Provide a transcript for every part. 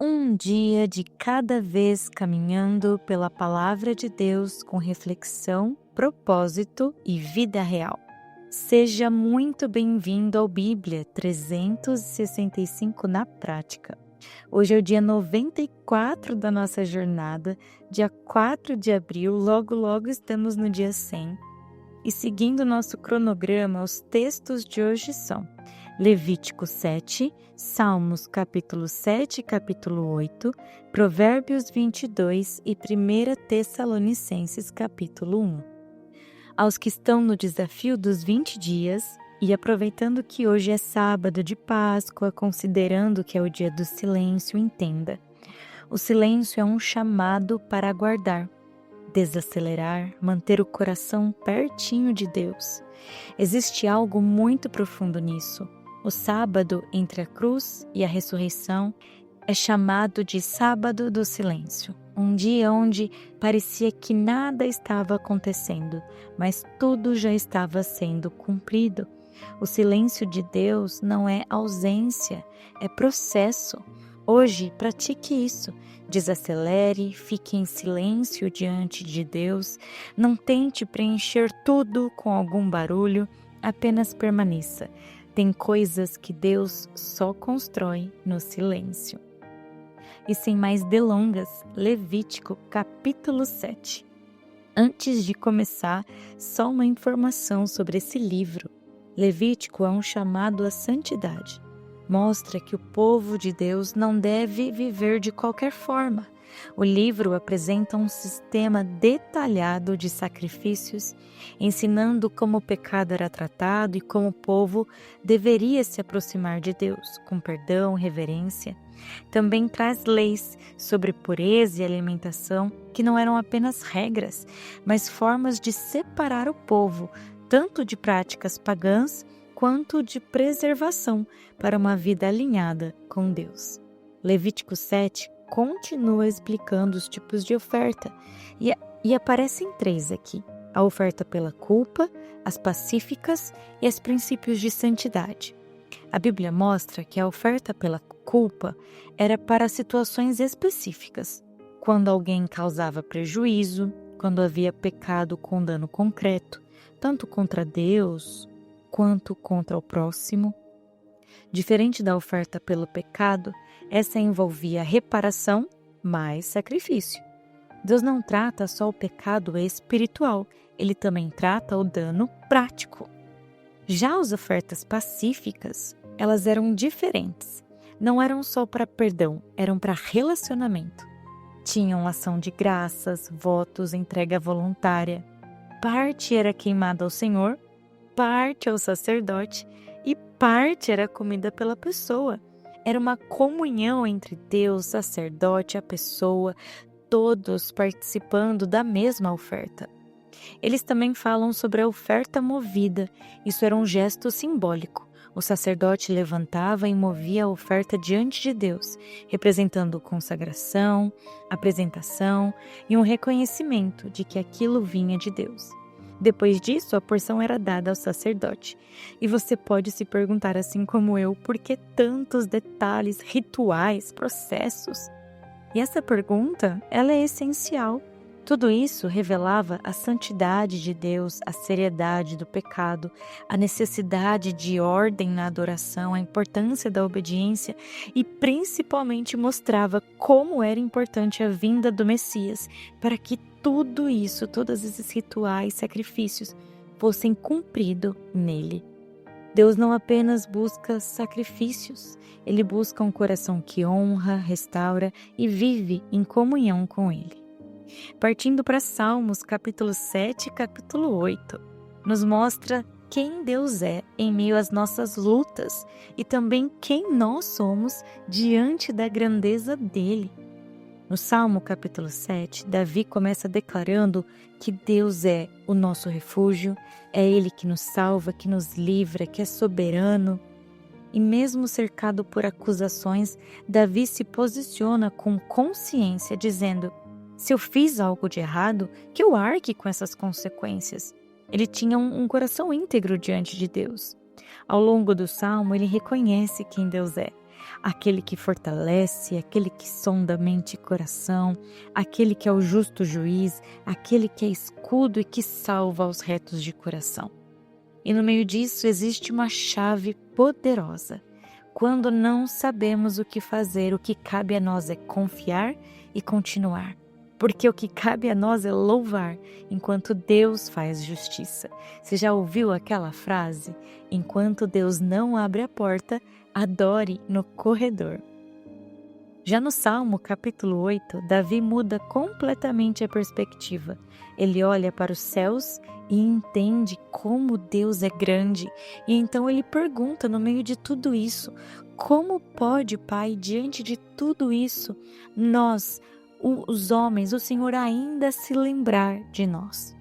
Um dia de cada vez caminhando pela palavra de Deus com reflexão, propósito e vida real. Seja muito bem-vindo ao Bíblia 365 na prática. Hoje é o dia 94 da nossa jornada, dia 4 de abril, logo estamos no dia 100. E seguindo o nosso cronograma, os textos de hoje são Levítico 7, Salmos capítulo 7 e capítulo 8, Provérbios 22 e 1 Tessalonicenses capítulo 1. Aos que estão no desafio dos 20 dias, e aproveitando que hoje é sábado de Páscoa, considerando que é o dia do silêncio, entenda. O silêncio é um chamado para aguardar, desacelerar, manter o coração pertinho de Deus. Existe algo muito profundo nisso. O sábado entre a cruz e a ressurreição é chamado de sábado do silêncio. Um dia onde parecia que nada estava acontecendo, mas tudo já estava sendo cumprido. O silêncio de Deus não é ausência, é processo. Hoje, pratique isso. Desacelere, fique em silêncio diante de Deus. Não tente preencher tudo com algum barulho, apenas permaneça. Tem coisas que Deus só constrói no silêncio. E sem mais delongas, Levítico capítulo 7. Antes de começar, só uma informação sobre esse livro. Levítico é um chamado à santidade. Mostra que o povo de Deus não deve viver de qualquer forma. O livro apresenta um sistema detalhado de sacrifícios, ensinando como o pecado era tratado e como o povo deveria se aproximar de Deus, com perdão, reverência. Também traz leis sobre pureza e alimentação, que não eram apenas regras, mas formas de separar o povo, tanto de práticas pagãs, quanto de preservação para uma vida alinhada com Deus. Levítico 7 continua explicando os tipos de oferta e aparecem 3 aqui: a oferta pela culpa, as pacíficas e os princípios de santidade. A Bíblia mostra que a oferta pela culpa era para situações específicas, quando alguém causava prejuízo, quando havia pecado com dano concreto, tanto contra Deus quanto contra o próximo. Diferente da oferta pelo pecado, essa envolvia reparação mais sacrifício. Deus não trata só o pecado espiritual, ele também trata o dano prático. Já as ofertas pacíficas, elas eram diferentes. Não eram só para perdão, eram para relacionamento. Tinham ação de graças, votos, entrega voluntária. Parte era queimada ao Senhor, parte ao sacerdote e parte era comida pela pessoa. Era uma comunhão entre Deus, sacerdote, a pessoa, todos participando da mesma oferta. Eles também falam sobre a oferta movida. Isso era um gesto simbólico. O sacerdote levantava e movia a oferta diante de Deus, representando consagração, apresentação e um reconhecimento de que aquilo vinha de Deus. Depois disso, a porção era dada ao sacerdote. E você pode se perguntar, assim como eu, por que tantos detalhes, rituais, processos? E essa pergunta, ela é essencial. Tudo isso revelava a santidade de Deus, a seriedade do pecado, a necessidade de ordem na adoração, a importância da obediência e principalmente mostrava como era importante a vinda do Messias para que tudo isso, todos esses rituais, sacrifícios, fossem cumpridos nele. Deus não apenas busca sacrifícios, ele busca um coração que honra, restaura e vive em comunhão com ele. Partindo para Salmos, capítulo 7 e capítulo 8, nos mostra quem Deus é em meio às nossas lutas e também quem nós somos diante da grandeza dele. No Salmo capítulo 7, Davi começa declarando que Deus é o nosso refúgio, é Ele que nos salva, que nos livra, que é soberano. E mesmo cercado por acusações, Davi se posiciona com consciência, dizendo: se eu fiz algo de errado, que eu arque com essas consequências. Ele tinha um coração íntegro diante de Deus. Ao longo do Salmo, ele reconhece quem Deus é. aquele que fortalece, aquele que sonda mente e coração, aquele que é o justo juiz, aquele que é escudo e que salva os retos de coração. E no meio disso existe uma chave poderosa. Quando não sabemos o que fazer, o que cabe a nós é confiar e continuar. Porque o que cabe a nós é louvar, enquanto Deus faz justiça. Você já ouviu aquela frase? Enquanto Deus não abre a porta, adore no corredor. Já no Salmo capítulo 8, Davi muda completamente a perspectiva. Ele olha para os céus e entende como Deus é grande. E então ele pergunta no meio de tudo isso, como pode, Pai, diante de tudo isso, nós, os homens, o Senhor ainda se lembrar de nós?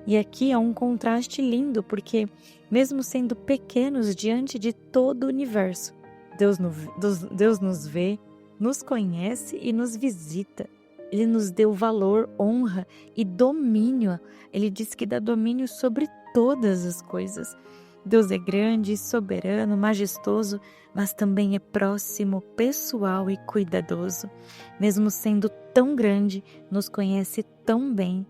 E aqui é um contraste lindo, porque mesmo sendo pequenos diante de todo o universo, Deus nos vê, nos conhece e nos visita. Ele nos deu valor, honra e domínio. Ele diz que dá domínio sobre todas as coisas. Deus é grande, soberano, majestoso, mas também é próximo, pessoal e cuidadoso. Mesmo sendo tão grande, nos conhece tão bem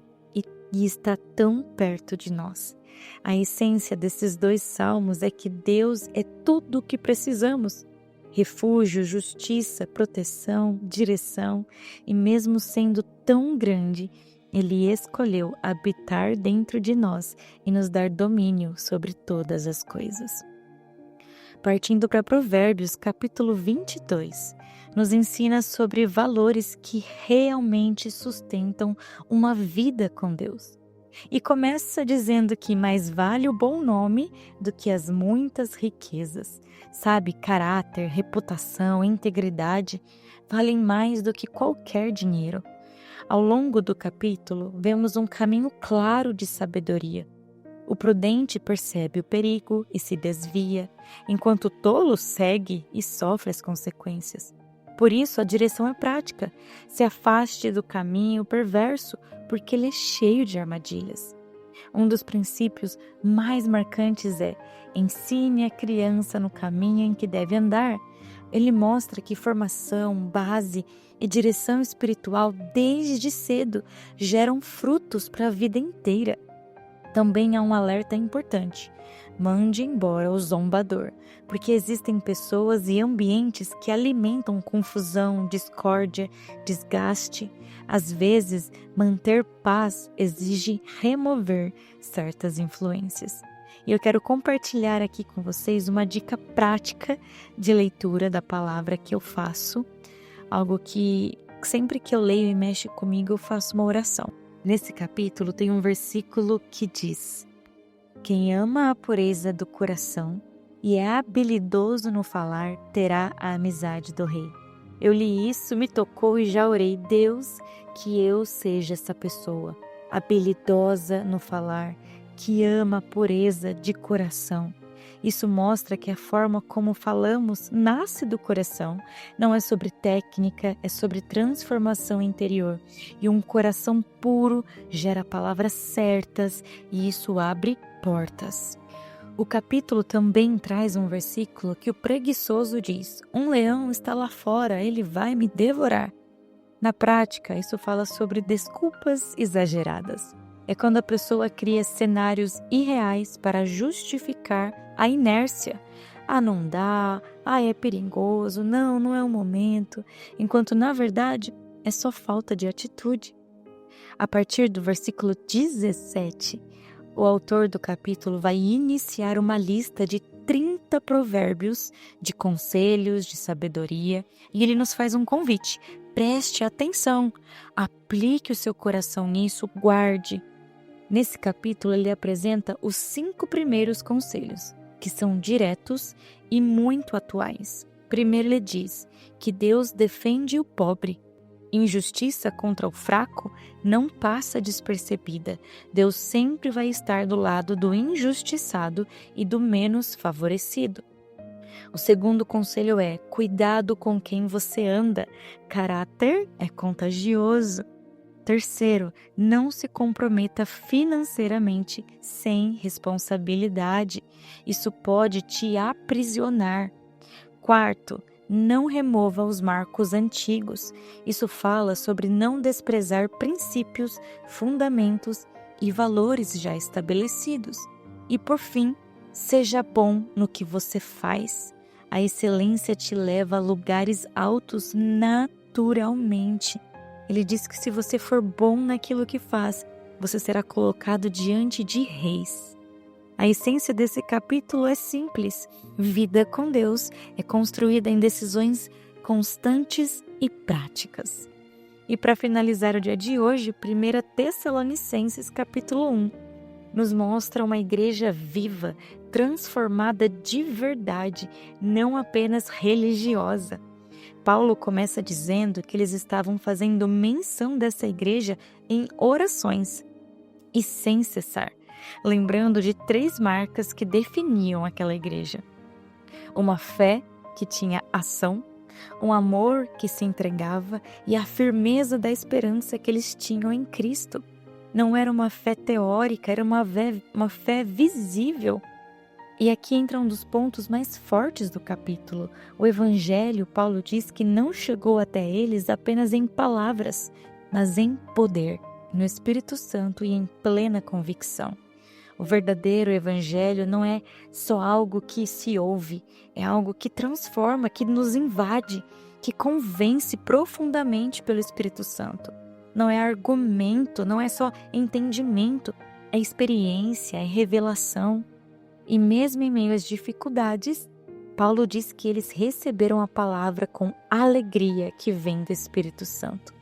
e está tão perto de nós. A essência desses dois salmos é que Deus é tudo o que precisamos. Refúgio, justiça, proteção, direção, e mesmo sendo tão grande, Ele escolheu habitar dentro de nós e nos dar domínio sobre todas as coisas. Partindo para Provérbios, capítulo 22, nos ensina sobre valores que realmente sustentam uma vida com Deus. E começa dizendo que mais vale o bom nome do que as muitas riquezas. Sabe, caráter, reputação, integridade valem mais do que qualquer dinheiro. Ao longo do capítulo, vemos um caminho claro de sabedoria. O prudente percebe o perigo e se desvia, enquanto o tolo segue e sofre as consequências. Por isso, a direção é prática. Se afaste do caminho perverso, porque ele é cheio de armadilhas. Um dos princípios mais marcantes é: ensine a criança no caminho em que deve andar. Ele mostra que formação, base e direção espiritual desde cedo geram frutos para a vida inteira. Também há um alerta importante: mande embora o zombador, porque existem pessoas e ambientes que alimentam confusão, discórdia, desgaste. Às vezes, manter paz exige remover certas influências. E eu quero compartilhar aqui com vocês uma dica prática de leitura da palavra que eu faço, algo que sempre que eu leio e mexe comigo eu faço uma oração. Nesse capítulo tem um versículo que diz: quem ama a pureza do coração e é habilidoso no falar terá a amizade do rei. Eu li isso, me tocou e já orei: Deus, que eu seja essa pessoa habilidosa no falar, que ama a pureza de coração. Isso mostra que a forma como falamos nasce do coração. Não é sobre técnica, é sobre transformação interior. E um coração puro gera palavras certas e isso abre portas. O capítulo também traz um versículo que o preguiçoso diz: um leão está lá fora, ele vai me devorar. Na prática, isso fala sobre desculpas exageradas. É quando a pessoa cria cenários irreais para justificar a inércia. Ah, não dá, é perigoso, não é o momento, enquanto na verdade é só falta de atitude. A partir do versículo 17, o autor do capítulo vai iniciar uma lista de 30 provérbios de conselhos, de sabedoria, e ele nos faz um convite: preste atenção, aplique o seu coração nisso, guarde. Nesse capítulo ele apresenta os 5 primeiros conselhos, que são diretos e muito atuais. Primeiro ele diz que Deus defende o pobre. Injustiça contra o fraco não passa despercebida. Deus sempre vai estar do lado do injustiçado e do menos favorecido. O segundo conselho é: cuidado com quem você anda. Caráter é contagioso. Terceiro, não se comprometa financeiramente sem responsabilidade. Isso pode te aprisionar. Quarto, não remova os marcos antigos. Isso fala sobre não desprezar princípios, fundamentos e valores já estabelecidos. E por fim, seja bom no que você faz. A excelência te leva a lugares altos naturalmente. Ele diz que se você for bom naquilo que faz, você será colocado diante de reis. A essência desse capítulo é simples. Vida com Deus é construída em decisões constantes e práticas. E para finalizar o dia de hoje, 1 Tessalonicenses capítulo 1 nos mostra uma igreja viva, transformada de verdade, não apenas religiosa. Paulo começa dizendo que eles estavam fazendo menção dessa igreja em orações e sem cessar, lembrando de 3 marcas que definiam aquela igreja: uma fé que tinha ação, um amor que se entregava e a firmeza da esperança que eles tinham em Cristo. Não era uma fé teórica, era uma fé visível. E aqui entra um dos pontos mais fortes do capítulo. O Evangelho, Paulo diz que não chegou até eles apenas em palavras, mas em poder, no Espírito Santo e em plena convicção. O verdadeiro Evangelho não é só algo que se ouve, é algo que transforma, que nos invade, que convence profundamente pelo Espírito Santo. Não é argumento, não é só entendimento, é experiência, é revelação. E mesmo em meio às dificuldades, Paulo diz que eles receberam a palavra com alegria que vem do Espírito Santo.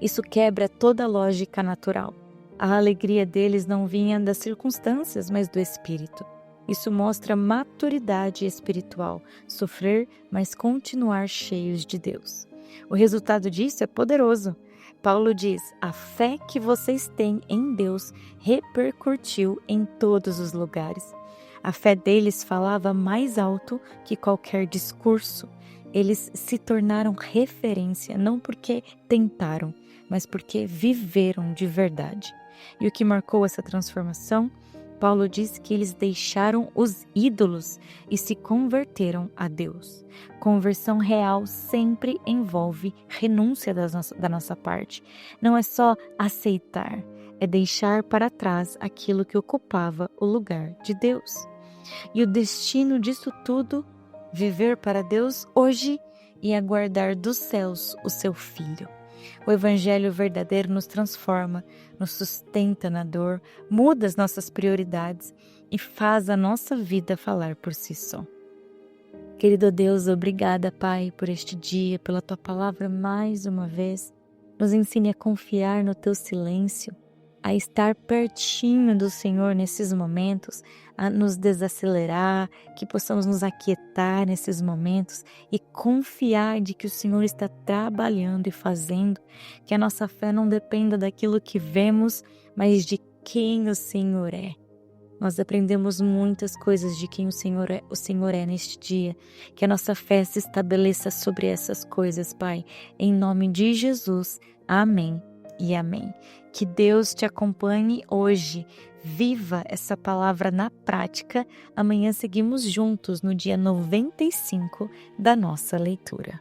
Isso quebra toda a lógica natural. A alegria deles não vinha das circunstâncias, mas do Espírito. Isso mostra maturidade espiritual, sofrer, mas continuar cheios de Deus. O resultado disso é poderoso. Paulo diz: a fé que vocês têm em Deus repercutiu em todos os lugares. A fé deles falava mais alto que qualquer discurso. Eles se tornaram referência, não porque tentaram, mas porque viveram de verdade. E o que marcou essa transformação? Paulo diz que eles deixaram os ídolos e se converteram a Deus. Conversão real sempre envolve renúncia da nossa parte. Não é só aceitar, é deixar para trás aquilo que ocupava o lugar de Deus. E o destino disso tudo, viver para Deus hoje e aguardar dos céus o seu Filho. O Evangelho verdadeiro nos transforma, nos sustenta na dor, muda as nossas prioridades e faz a nossa vida falar por si só. Querido Deus, obrigada, Pai, por este dia, pela Tua palavra mais uma vez. Nos ensine a confiar no Teu silêncio, a estar pertinho do Senhor nesses momentos, a nos desacelerar, que possamos nos aquietar nesses momentos e confiar de que o Senhor está trabalhando e fazendo, que a nossa fé não dependa daquilo que vemos, mas de quem o Senhor é. Nós aprendemos muitas coisas de quem o Senhor é neste dia, que a nossa fé se estabeleça sobre essas coisas, Pai, em nome de Jesus. Amém e amém. Que Deus te acompanhe hoje. Viva essa palavra na prática. Amanhã seguimos juntos no dia 95 da nossa leitura.